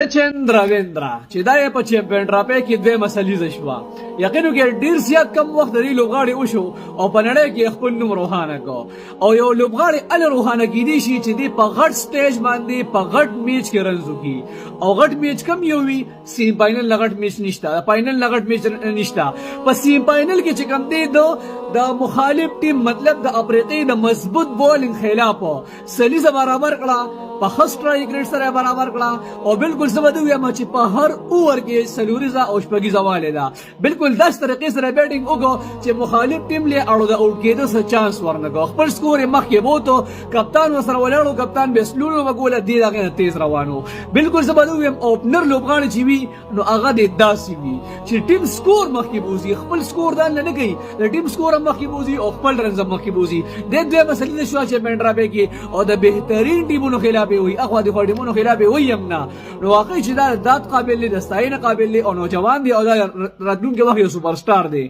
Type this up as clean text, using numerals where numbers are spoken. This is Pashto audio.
سچن راویندرا چې دا یې په چیمپیون ټرافي کې دوه مسلې شوا یقینو کې ډیر زیات کم وخت لري لوبغاړي وشو او په نړۍ کې خپل نوم روښانه کو او یو لوبغاړي ال روښانه کیدی شي چې دی په غټ سټیج باندې په غټ میچ کې رنځو کی او غټ میچ کم یو وی سیم فائنل لغټ میچ نشته فائنل لغټ میچ نشته په سیم فائنل کې چې کم دی د مخالف ټیم مطلب د افریقي د مضبوط بولینګ خلاف سلیزه برابر کړه په خاص ټرایک ریټ سره برابر کړه او بالکل زبدو یم چې په هر اوور کې سلوریزه او شپږیزه والے ده بالکل داس طریقې سره بیټینګ وکړو چې مخالف ټیم له اړو د اوټ کېدو څخه چانس ورنکو خپل سکور یې مخکې بوته کپتان وسره ولاړو کپتان به سلولو وګوله دی دغه تیز روانو بالکل زبدو یم اوپنر لوبغاړي چې وي نو هغه د داسې وي چې ټیم سکور مخکې بوزي خپل سکور دا نه کوي د ټیم سکور مخکې بوزي او خپل رنز مخکې بوزي د دوه مسلې شو چې منډرابه کې او د بهترین ټیمونو خلاف وي اخوا د ټیمونو خلاف وي هم نه نو واقعي چې دا ذات قابل دي د ستاینه قابل دي او نوجوان دي او دا راتلونکي وخت یو سوپر سٹار دی